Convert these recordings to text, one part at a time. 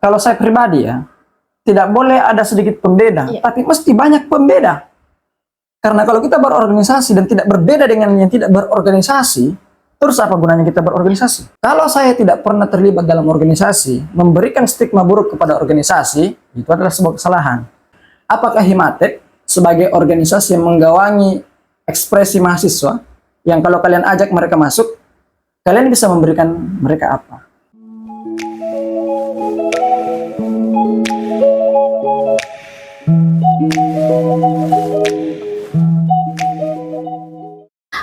Kalau saya pribadi ya, tidak boleh ada sedikit pembeda, tapi mesti banyak pembeda. Karena kalau kita berorganisasi dan tidak berbeda dengan yang tidak berorganisasi, terus apa gunanya kita berorganisasi? Kalau saya tidak pernah terlibat dalam organisasi, memberikan stigma buruk kepada organisasi, itu adalah sebuah kesalahan. Apakah Himatek sebagai organisasi yang menggawangi ekspresi mahasiswa, yang kalau kalian ajak mereka masuk, kalian bisa memberikan mereka apa?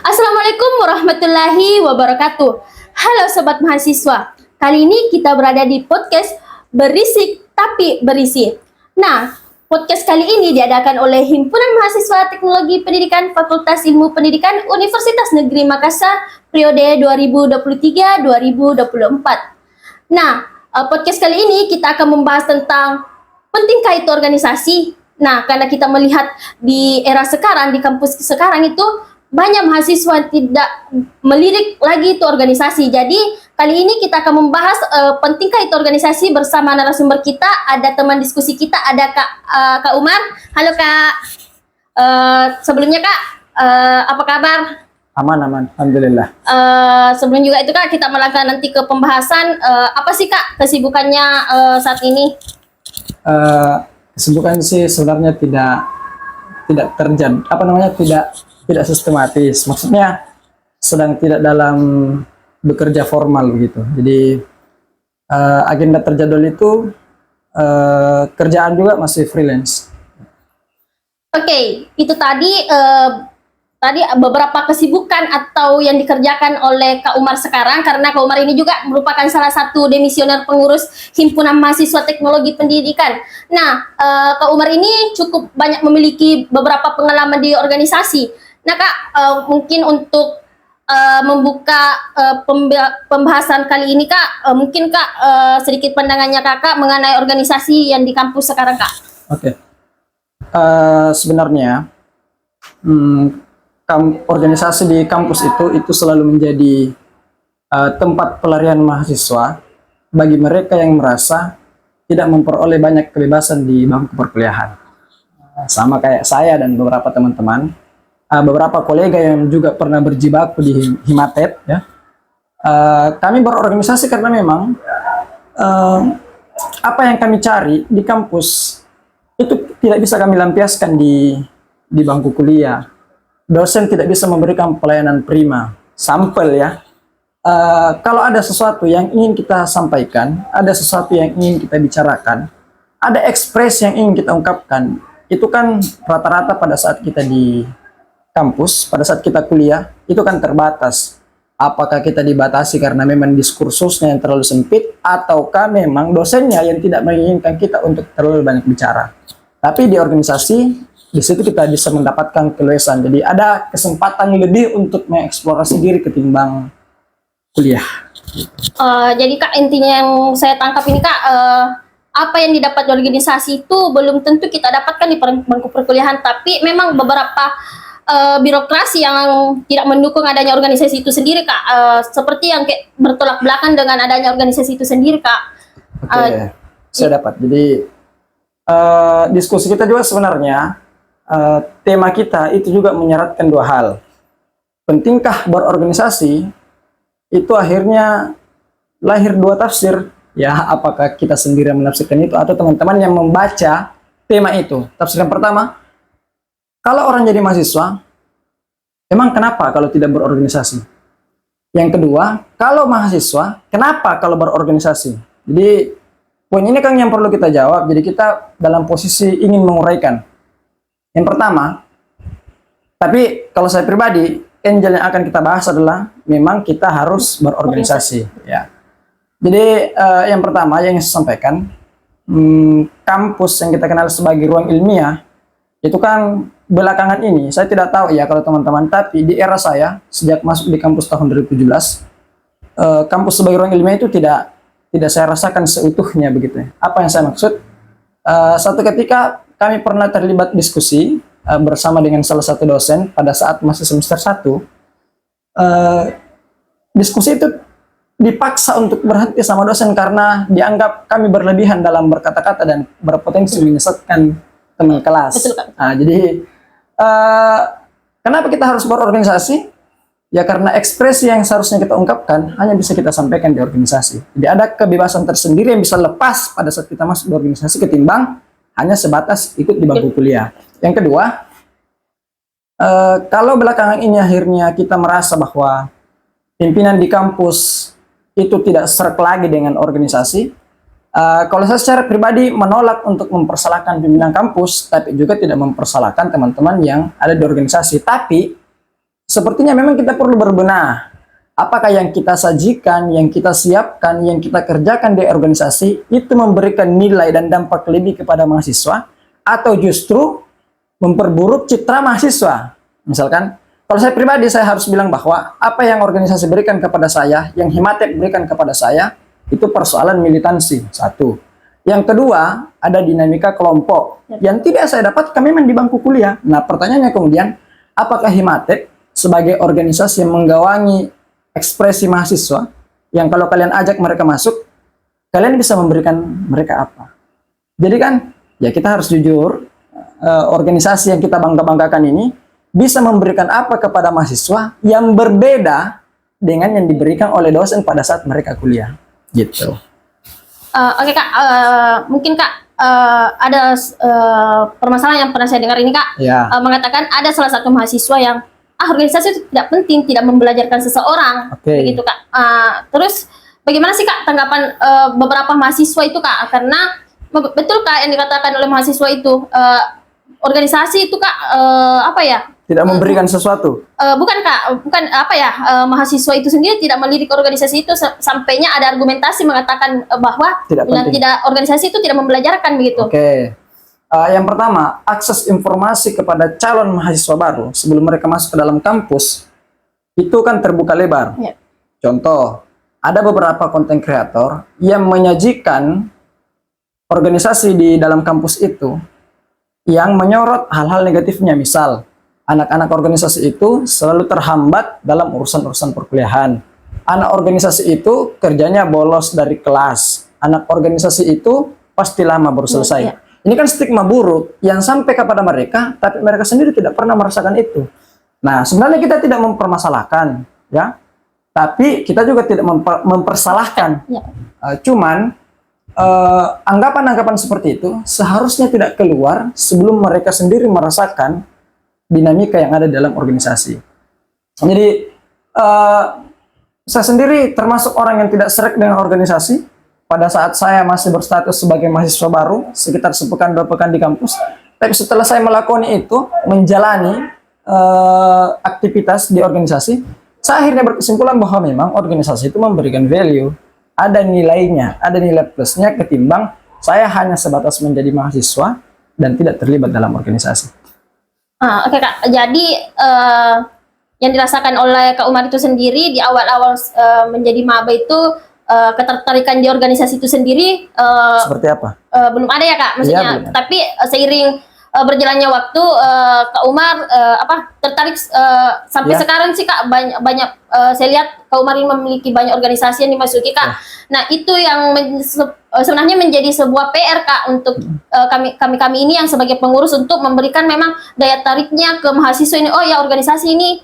Assalamualaikum warahmatullahi wabarakatuh. Halo Sobat Mahasiswa, kali ini kita berada di podcast Berisik Tapi Berisi. Nah, podcast kali ini diadakan oleh Himpunan Mahasiswa Teknologi Pendidikan Fakultas Ilmu Pendidikan Universitas Negeri Makassar periode 2023-2024. Nah, podcast kali ini kita akan membahas tentang pentingkah itu organisasi. Nah, karena kita melihat di era sekarang, di kampus sekarang itu banyak mahasiswa tidak melirik lagi itu organisasi. Jadi kali ini kita akan membahas pentingkah itu organisasi bersama narasumber kita. Ada teman diskusi kita, ada Kak Umar. Halo Kak. Sebelumnya Kak, apa kabar? Aman, alhamdulillah. Sebelum juga itu Kak, kita melangkah nanti ke pembahasan. Apa sih Kak kesibukannya saat ini? Kesibukan sih sebenarnya tidak terjadi, tidak sistematis. Maksudnya sedang tidak dalam bekerja formal begitu. Jadi agenda terjadwal itu kerjaan juga masih freelance. Oke, itu tadi beberapa kesibukan atau yang dikerjakan oleh Kak Umar sekarang, karena Kak Umar ini juga merupakan salah satu demisioner pengurus Himpunan Mahasiswa Teknologi Pendidikan. Nah, Kak Umar ini cukup banyak memiliki beberapa pengalaman di organisasi. Nah Kak, mungkin untuk membuka pembahasan kali ini Kak, mungkin Kak sedikit pandangannya Kakak mengenai organisasi yang di kampus sekarang Kak. Oke. Sebenarnya organisasi di kampus itu selalu menjadi tempat pelarian mahasiswa bagi mereka yang merasa tidak memperoleh banyak kebebasan di bangku perkuliahan. Sama kayak saya dan beberapa teman-teman, beberapa kolega yang juga pernah berjibaku di Himatet, ya. Kami berorganisasi karena memang apa yang kami cari di kampus itu tidak bisa kami lampiaskan di bangku kuliah. Dosen tidak bisa memberikan pelayanan prima. Sampel ya, kalau ada sesuatu yang ingin kita sampaikan, ada sesuatu yang ingin kita bicarakan, ada ekspresi yang ingin kita ungkapkan, itu kan rata-rata pada saat kita di kampus, pada saat kita kuliah, itu kan terbatas. Apakah kita dibatasi karena memang diskursusnya yang terlalu sempit, ataukah memang dosennya yang tidak menginginkan kita untuk terlalu banyak bicara. Tapi di organisasi, di situ kita bisa mendapatkan keluasan. Jadi ada kesempatan lebih untuk mengeksplorasi diri ketimbang kuliah. Jadi Kak, intinya yang saya tangkap ini Kak, apa yang didapat di organisasi itu belum tentu kita dapatkan di bangku perkuliahan, tapi memang beberapa birokrasi yang tidak mendukung adanya organisasi itu sendiri Kak, seperti yang kayak bertolak belakang dengan adanya organisasi itu sendiri Kak. Oke, saya dapat. Jadi diskusi kita juga sebenarnya tema kita itu juga menyeratkan dua hal. Pentingkah berorganisasi? Itu akhirnya lahir dua tafsir. Ya, apakah kita sendiri yang menafsirkan itu atau teman-teman yang membaca tema itu. Tafsir yang pertama, kalau orang jadi mahasiswa, emang kenapa kalau tidak berorganisasi? Yang kedua, kalau mahasiswa, kenapa kalau berorganisasi? Jadi, poin ini kan yang perlu kita jawab. Jadi kita dalam posisi ingin menguraikan. Yang pertama, tapi kalau saya pribadi, angel yang akan kita bahas adalah memang kita harus berorganisasi. Ya. Jadi yang pertama yang saya sampaikan, kampus yang kita kenal sebagai ruang ilmiah, itu kan belakangan ini, saya tidak tahu ya kalau teman-teman, tapi di era saya, sejak masuk di kampus tahun 2017, kampus sebagai ruang ilmiah itu tidak saya rasakan seutuhnya begitu. Apa yang saya maksud? Satu ketika kami pernah terlibat diskusi bersama dengan salah satu dosen pada saat masih semester 1. Diskusi itu dipaksa untuk berhenti sama dosen karena dianggap kami berlebihan dalam berkata-kata dan berpotensi menyesatkan teman kelas. Betul, Kak. Nah, jadi kenapa kita harus berorganisasi? Ya karena ekspresi yang seharusnya kita ungkapkan hanya bisa kita sampaikan di organisasi. Jadi ada kebebasan tersendiri yang bisa lepas pada saat kita masuk di organisasi ketimbang hanya sebatas ikut di bangku kuliah. Yang kedua, kalau belakangan ini akhirnya kita merasa bahwa pimpinan di kampus itu tidak serak lagi dengan organisasi, kalau saya secara pribadi menolak untuk mempersalahkan pimpinan kampus, tapi juga tidak mempersalahkan teman-teman yang ada di organisasi. Tapi sepertinya memang kita perlu berbenah. Apakah yang kita sajikan, yang kita siapkan, yang kita kerjakan di organisasi itu memberikan nilai dan dampak lebih kepada mahasiswa, atau justru memperburuk citra mahasiswa? Misalkan, kalau saya pribadi saya harus bilang bahwa apa yang organisasi berikan kepada saya, yang Himatek berikan kepada saya, itu persoalan militansi, satu. Yang kedua, ada dinamika kelompok yang tidak saya dapatkan memang di bangku kuliah. Nah, pertanyaannya kemudian, apakah Himatek sebagai organisasi yang menggawangi ekspresi mahasiswa, yang kalau kalian ajak mereka masuk, kalian bisa memberikan mereka apa? Jadi kan, ya kita harus jujur, organisasi yang kita bangga-banggakan ini bisa memberikan apa kepada mahasiswa yang berbeda dengan yang diberikan oleh dosen pada saat mereka kuliah, gitu. Oke, Kak, mungkin Kak ada permasalahan yang pernah saya dengar ini, Kak, Ya. mengatakan ada salah satu mahasiswa yang organisasi itu tidak penting, tidak membelajarkan seseorang, Oke. begitu, Kak. Terus bagaimana sih, Kak, tanggapan beberapa mahasiswa itu, Kak? Karena betul, Kak, yang dikatakan oleh mahasiswa itu, organisasi itu, Kak, apa ya? Tidak memberikan sesuatu. Bukan, Kak, bukan apa ya, mahasiswa itu sendiri tidak melirik organisasi itu sampainya ada argumentasi mengatakan bahwa Tidak penting. organisasi itu tidak membelajarkan, begitu. Oke. Yang pertama, akses informasi kepada calon mahasiswa baru sebelum mereka masuk ke dalam kampus itu kan terbuka lebar. Ya. Contoh, ada beberapa konten kreator yang menyajikan organisasi di dalam kampus itu yang menyorot hal-hal negatifnya. Misal, anak-anak organisasi itu selalu terhambat dalam urusan-urusan perkuliahan. Anak organisasi itu kerjanya bolos dari kelas. Anak organisasi itu pasti lama baru selesai. Ya. Ini kan stigma buruk yang sampai kepada mereka, tapi mereka sendiri tidak pernah merasakan itu. Nah, sebenarnya kita tidak mempermasalahkan, ya. Tapi kita juga tidak mempersalahkan. Ya. Cuman anggapan-anggapan seperti itu seharusnya tidak keluar sebelum mereka sendiri merasakan dinamika yang ada dalam organisasi. Jadi saya sendiri termasuk orang yang tidak serak dengan organisasi. Pada saat saya masih berstatus sebagai mahasiswa baru, sekitar sepekan 2 pekan di kampus. Tapi setelah saya melakoni itu, menjalani aktivitas di organisasi, saya akhirnya berkesimpulan bahwa memang organisasi itu memberikan value, ada nilainya, ada nilai plusnya ketimbang saya hanya sebatas menjadi mahasiswa dan tidak terlibat dalam organisasi. Oke, Kak. Jadi yang dirasakan oleh Kak Umar itu sendiri di awal-awal menjadi maba itu ketertarikan di organisasi itu sendiri Seperti apa? belum ada ya, Kak, maksudnya. Iya, belum ada. Tapi seiring berjalannya waktu, Kak Umar tertarik sampai Iya. sekarang sih, Kak, banyak saya lihat Kak Umar ini memiliki banyak organisasi yang dimasuki, Kak. Nah, itu yang sebenarnya menjadi sebuah PR, Kak, untuk kami ini yang sebagai pengurus untuk memberikan memang daya tariknya ke mahasiswa ini. Oh ya, organisasi ini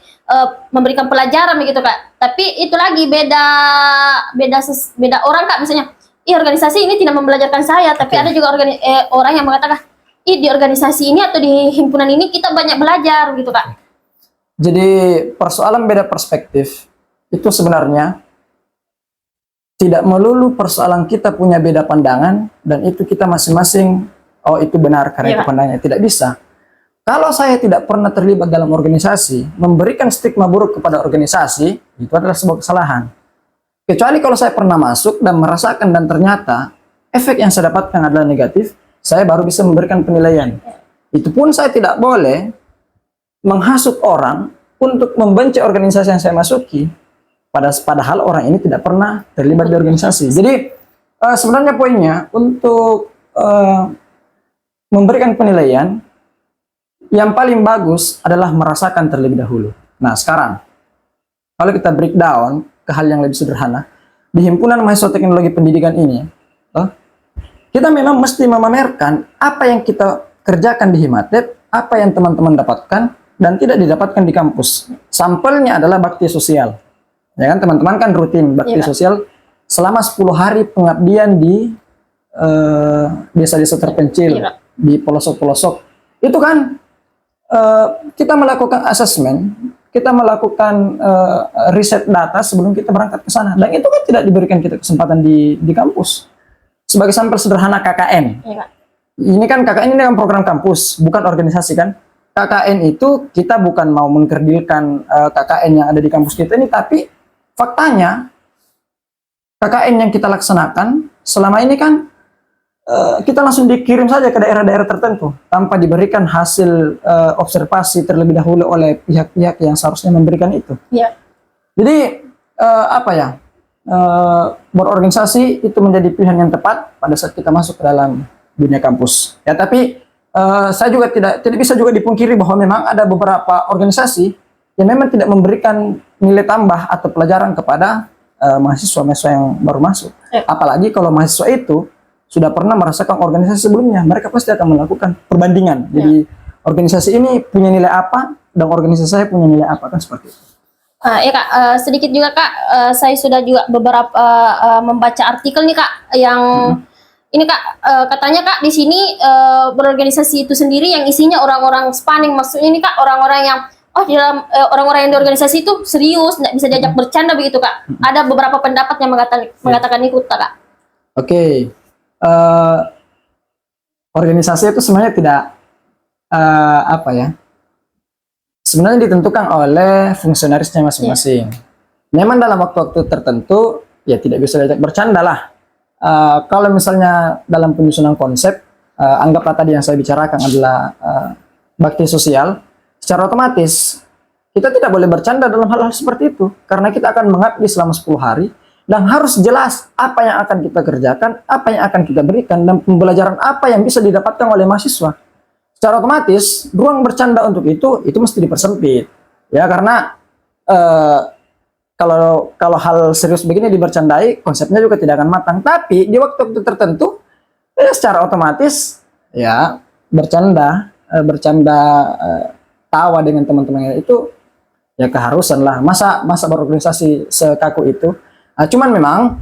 memberikan pelajaran begitu, Kak. Tapi itu lagi beda orang, Kak, misalnya. Organisasi ini tidak membelajarkan saya, tapi ada juga orang yang mengatakan, di organisasi ini atau di himpunan ini kita banyak belajar gitu, Kak. Jadi persoalan beda perspektif itu sebenarnya tidak melulu persoalan kita punya beda pandangan dan itu kita masing-masing itu benar karena Iya, itu Pak. pandangannya. Tidak bisa. Kalau saya tidak pernah terlibat dalam organisasi, memberikan stigma buruk kepada organisasi, itu adalah sebuah kesalahan. Kecuali kalau saya pernah masuk dan merasakan dan ternyata efek yang saya dapatkan adalah negatif, saya baru bisa memberikan penilaian. Itu pun saya tidak boleh menghasut orang untuk membenci organisasi yang saya masuki, padahal orang ini tidak pernah terlibat di organisasi. Jadi sebenarnya poinnya untuk memberikan penilaian, yang paling bagus adalah merasakan terlebih dahulu. Nah sekarang, kalau kita breakdown ke hal yang lebih sederhana, di himpunan mahasiswa teknologi pendidikan ini, kita memang mesti memamerkan apa yang kita kerjakan di Himatep, apa yang teman-teman dapatkan dan tidak didapatkan di kampus. Sampelnya adalah bakti sosial. Ya kan, teman-teman kan rutin bakti sosial selama 10 hari pengabdian di desa-desa terpencil, di pelosok-pelosok. Itu kan kita melakukan asesmen, kita melakukan riset data sebelum kita berangkat ke sana. Dan itu kan tidak diberikan kita kesempatan di kampus. Sebagai sampel sederhana KKN. Ini kan KKN ini kan program kampus, bukan organisasi kan. KKN itu kita bukan mau mengkerdilkan KKN yang ada di kampus kita ini, tapi faktanya KKN yang kita laksanakan selama ini kan kita langsung dikirim saja ke daerah-daerah tertentu tanpa diberikan hasil observasi terlebih dahulu oleh pihak-pihak yang seharusnya memberikan itu. Jadi apa ya, berorganisasi itu menjadi pilihan yang tepat pada saat kita masuk ke dalam dunia kampus. Ya, tapi saya juga tidak bisa juga dipungkiri bahwa memang ada beberapa organisasi yang memang tidak memberikan nilai tambah atau pelajaran kepada mahasiswa-mahasiswa yang baru masuk. Apalagi kalau mahasiswa itu sudah pernah merasakan organisasi sebelumnya, mereka pasti akan melakukan perbandingan. Jadi organisasi ini punya nilai apa dan organisasi saya punya nilai apa, kan seperti itu. Ya Kak, sedikit juga Kak, saya sudah juga beberapa membaca artikel nih Kak, yang ini Kak, katanya Kak di sini berorganisasi itu sendiri yang isinya orang-orang spanning, maksudnya ini Kak orang-orang yang di dalam orang-orang yang di organisasi itu serius, nggak bisa diajak bercanda begitu Kak. Ada beberapa pendapat yang mengatakan itu Kak. Oke. Organisasi itu sebenarnya tidak apa ya, sebenarnya ditentukan oleh fungsionarisnya masing-masing. Memang dalam waktu-waktu tertentu ya tidak bisa diajak bercanda lah. Kalau misalnya dalam penyusunan konsep, anggaplah tadi yang saya bicarakan adalah bakti sosial, secara otomatis kita tidak boleh bercanda dalam hal-hal seperti itu, karena kita akan mengabdi selama 10 hari dan harus jelas apa yang akan kita kerjakan, apa yang akan kita berikan, dan pembelajaran apa yang bisa didapatkan oleh mahasiswa. Secara otomatis ruang bercanda untuk itu mesti dipersempit ya, karena kalau hal serius begini dibercandai, konsepnya juga tidak akan matang. Tapi di waktu-waktu tertentu ya secara otomatis ya bercanda tawa dengan teman-temannya itu ya keharusan lah, masa berorganisasi sekaku itu. Cuman memang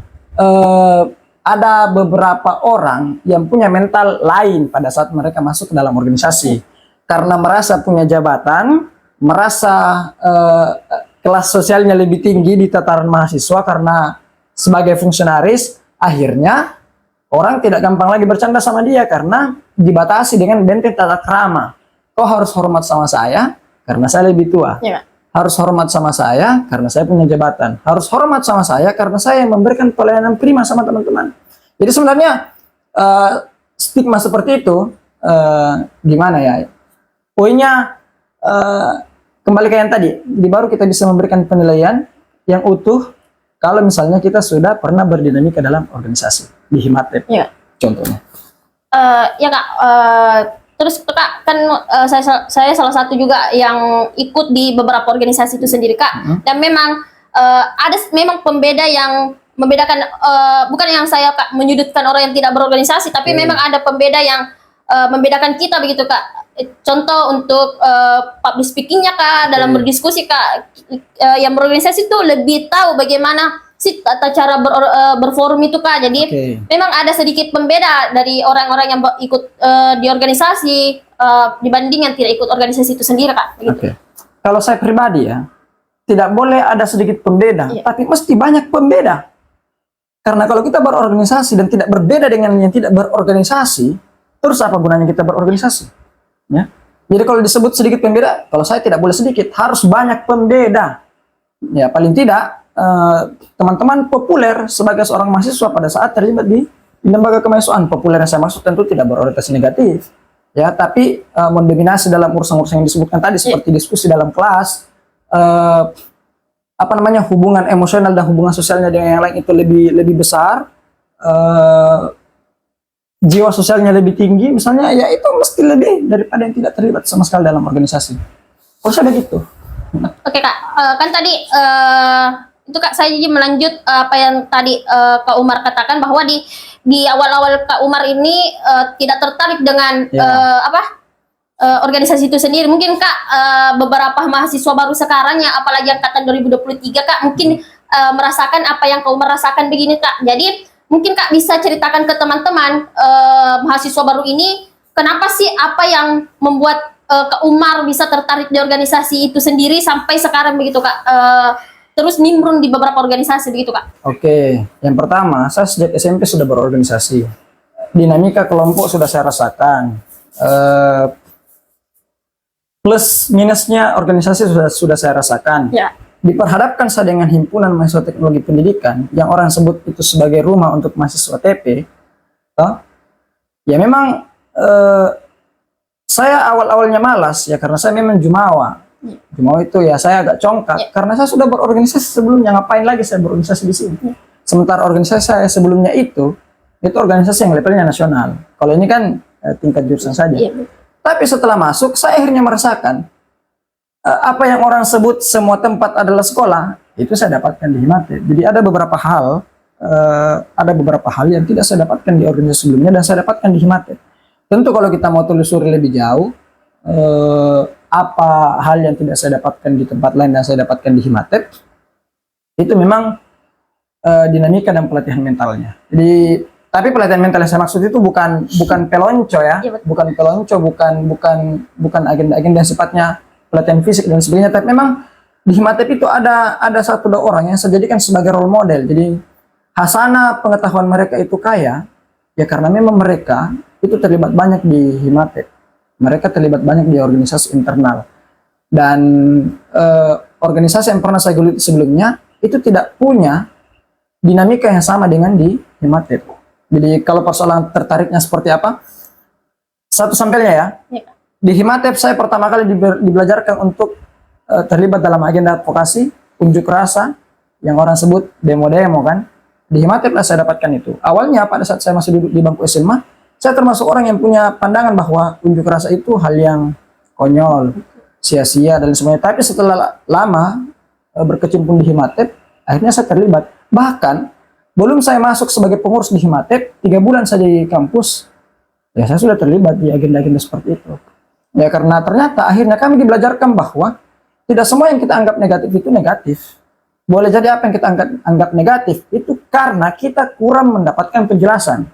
ada beberapa orang yang punya mental lain pada saat mereka masuk ke dalam organisasi, karena merasa punya jabatan, merasa kelas sosialnya lebih tinggi di tataran mahasiswa karena sebagai fungsionaris, akhirnya orang tidak gampang lagi bercanda sama dia karena dibatasi dengan benteng tata krama. Kau harus hormat sama saya karena saya lebih tua. Harus hormat sama saya karena saya punya jabatan. Harus hormat sama saya karena saya yang memberikan pelayanan prima sama teman-teman. Jadi sebenarnya stigma seperti itu gimana ya? Poinnya kembali ke yang tadi. Jadi baru kita bisa memberikan penilaian yang utuh kalau misalnya kita sudah pernah berdinamika dalam organisasi di Himatep. Contohnya. Ya Kak. Terus Kak, kan saya salah satu juga yang ikut di beberapa organisasi itu sendiri Kak. Dan memang ada memang pembeda yang membedakan, bukan yang saya Kak menyudutkan orang yang tidak berorganisasi, tapi memang ada pembeda yang membedakan kita begitu Kak. Contoh untuk public speakingnya Kak, dalam berdiskusi Kak, yang berorganisasi itu lebih tahu bagaimana sih tata cara berforum itu Kak. Jadi memang ada sedikit pembeda dari orang-orang yang ikut di organisasi dibanding yang tidak ikut organisasi itu sendiri Kak. Kalau saya pribadi ya, tidak boleh ada sedikit pembeda, tapi mesti banyak pembeda. Karena kalau kita berorganisasi dan tidak berbeda dengan yang tidak berorganisasi, terus apa gunanya kita berorganisasi? Ya. Jadi kalau disebut sedikit pembeda, kalau saya tidak boleh sedikit, harus banyak pembeda. Ya, paling tidak teman-teman populer sebagai seorang mahasiswa pada saat terlibat di lembaga kemahasiswaan. Populer yang saya maksud tentu tidak berorientasi negatif, ya, tapi mendominasi dalam urusan-urusan yang disebutkan tadi, seperti diskusi dalam kelas, apa namanya, hubungan emosional dan hubungan sosialnya dengan yang lain itu lebih besar, jiwa sosialnya lebih tinggi, misalnya, ya itu mesti lebih daripada yang tidak terlibat sama sekali dalam organisasi. Kalau saya begitu. Oke Kak, kan tadi itu Kak, saya jadi melanjut apa yang tadi Kak Umar katakan, bahwa di awal-awal Kak Umar ini tidak tertarik dengan organisasi itu sendiri. Mungkin Kak, beberapa mahasiswa baru sekarang ya, apalagi angkatan 2023 Kak, mungkin merasakan apa yang Kak Umar rasakan begini Kak. Jadi mungkin Kak bisa ceritakan ke teman-teman mahasiswa baru ini, kenapa sih, apa yang membuat Kak Umar bisa tertarik di organisasi itu sendiri sampai sekarang begitu Kak, terus nimbrung di beberapa organisasi begitu Kak. Oke, yang pertama, saya sejak SMP sudah berorganisasi. Dinamika kelompok sudah saya rasakan. Plus minusnya organisasi sudah saya rasakan. Ya. Diperhadapkan saya dengan himpunan mahasiswa teknologi pendidikan yang orang sebut itu sebagai rumah untuk mahasiswa TP, ya memang saya awal-awalnya malas ya, karena saya memang jumawa. Jumawa itu ya saya agak congkak karena saya sudah berorganisasi sebelumnya, ngapain lagi saya berorganisasi di sini. Sementara organisasi saya sebelumnya itu organisasi yang levelnya nasional. Kalau ini kan tingkat jurusan saja. Tapi setelah masuk, saya akhirnya merasakan apa yang orang sebut semua tempat adalah sekolah, itu saya dapatkan di Himatet. Jadi ada beberapa hal yang tidak saya dapatkan di organisasi sebelumnya dan saya dapatkan di Himatet. Tentu kalau kita mau telusuri lebih jauh, apa hal yang tidak saya dapatkan di tempat lain dan saya dapatkan di Himatet, itu memang dinamika dan pelatihan mentalnya. Jadi tapi pelatihan mental yang saya maksud itu bukan pelonco ya, bukan pelonco, bukan agenda-agenda yang sifatnya pelatihan fisik dan sebagainya. Tapi memang di Himatet itu ada 1-2 orang yang saya jadikan sebagai role model. Jadi hasanah pengetahuan mereka itu kaya, ya karena memang mereka itu terlibat banyak di Himatet. Mereka terlibat banyak di organisasi internal. Dan organisasi yang pernah saya geluti sebelumnya itu tidak punya dinamika yang sama dengan di Himatet. Jadi kalau persoalan tertariknya seperti apa? Satu sampelnya ya. Di Himatet saya pertama kali dibelajarkan untuk terlibat dalam agenda advokasi, unjuk rasa, yang orang sebut demo-demo kan. Di Himatet lah saya dapatkan itu. Awalnya pada saat saya masih duduk di bangku SMA, saya termasuk orang yang punya pandangan bahwa unjuk rasa itu hal yang konyol, sia-sia dan semuanya. Tapi setelah lama berkecimpung di Himatet, akhirnya saya terlibat. Bahkan belum saya masuk sebagai pengurus di Himatet, 3 bulan saja di kampus, ya saya sudah terlibat di agenda-agenda seperti itu. Ya karena ternyata akhirnya kami dibelajarkan bahwa tidak semua yang kita anggap negatif itu negatif. Boleh jadi apa yang kita anggap negatif itu karena kita kurang mendapatkan penjelasan,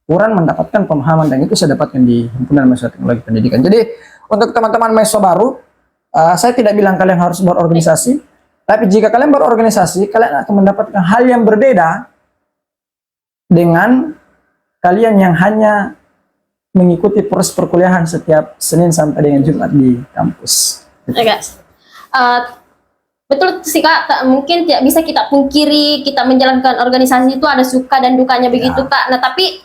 kurang mendapatkan pemahaman, dan itu saya dapatkan di Himpunan Mahasiswa Teknologi Pendidikan. Jadi untuk teman-teman mahasiswa baru, saya tidak bilang kalian harus berorganisasi, tapi jika kalian berorganisasi, kalian akan mendapatkan hal yang berbeda dengan kalian yang hanya mengikuti proses perkuliahan setiap Senin sampai dengan Jumat di kampus. Guys, betul sih Kak, mungkin tidak bisa kita pungkiri, kita menjalankan organisasi itu ada suka dan dukanya begitu Kak. Nah tapi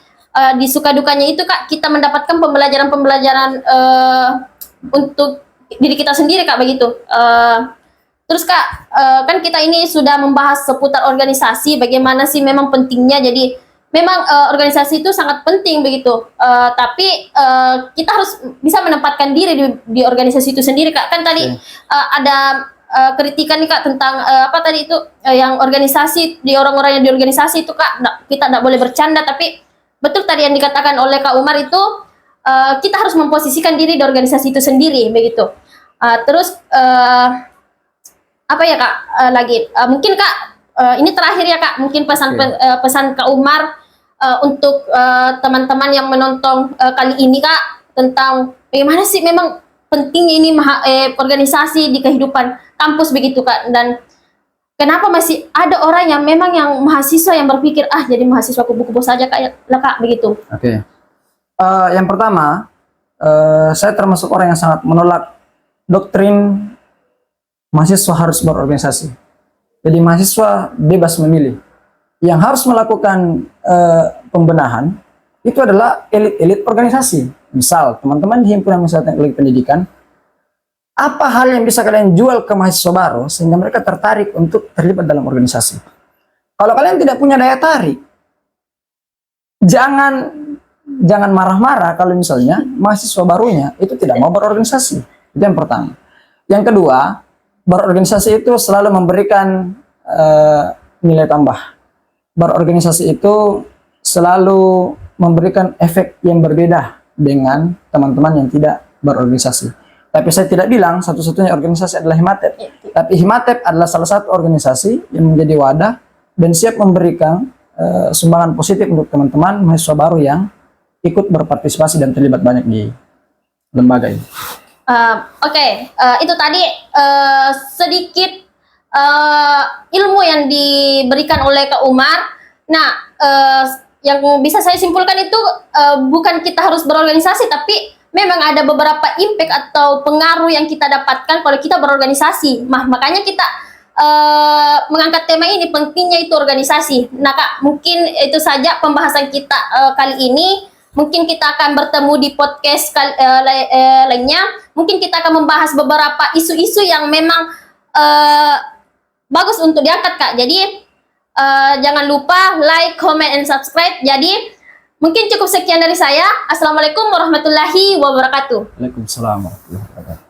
di suka dukanya itu Kak, kita mendapatkan pembelajaran untuk diri kita sendiri Kak begitu. Terus Kak, kan kita ini sudah membahas seputar organisasi, bagaimana sih memang pentingnya. Jadi memang organisasi itu sangat penting begitu. Tapi kita harus bisa menempatkan diri di organisasi itu sendiri Kak. Kan tadi ada kritikan nih Kak tentang apa tadi itu yang organisasi, di orang-orang yang di organisasi itu Kak, kita tidak boleh bercanda. Tapi betul tadi yang dikatakan oleh Kak Umar itu, kita harus memposisikan diri di organisasi itu sendiri begitu. Terus apa ya Kak lagi mungkin Kak ini terakhir ya Kak, mungkin pesan Kak Umar untuk teman-teman yang menonton kali ini Kak, tentang bagaimana sih memang penting ini organisasi di kehidupan kampus begitu Kak, dan kenapa masih ada orang yang memang yang mahasiswa yang berpikir jadi mahasiswa kubu-kubu saja Kak begitu. Oke. Yang pertama, saya termasuk orang yang sangat menolak doktrin mahasiswa harus berorganisasi. Jadi mahasiswa bebas memilih. Yang harus melakukan pembenahan itu adalah elit-elit organisasi. Misal teman-teman di Himpunan Mahasiswa Teknologi Pendidikan, apa hal yang bisa kalian jual ke mahasiswa baru sehingga mereka tertarik untuk terlibat dalam organisasi. Kalau kalian tidak punya daya tarik, jangan marah-marah kalau misalnya mahasiswa barunya itu tidak mau berorganisasi. Itu yang pertama. Yang kedua, berorganisasi itu selalu memberikan nilai tambah. Berorganisasi itu selalu memberikan efek yang berbeda dengan teman-teman yang tidak berorganisasi. Tapi saya tidak bilang satu-satunya organisasi adalah Himatep. Tapi Himatep adalah salah satu organisasi yang menjadi wadah dan siap memberikan sumbangan positif untuk teman-teman mahasiswa baru yang ikut berpartisipasi dan terlibat banyak di lembaga ini. Itu tadi sedikit ilmu yang diberikan oleh Kak Umar. Nah, yang bisa saya simpulkan itu bukan kita harus berorganisasi, tapi memang ada beberapa impact atau pengaruh yang kita dapatkan kalau kita berorganisasi. Makanya kita mengangkat tema ini, pentingnya itu organisasi. Nah Kak, mungkin itu saja pembahasan kita kali ini. Mungkin kita akan bertemu di podcast lainnya. Mungkin kita akan membahas beberapa isu-isu yang memang bagus untuk diangkat Kak. Jadi jangan lupa like, comment, and subscribe. Jadi mungkin cukup sekian dari saya. Assalamualaikum warahmatullahi wabarakatuh. Waalaikumsalam warahmatullahi wabarakatuh.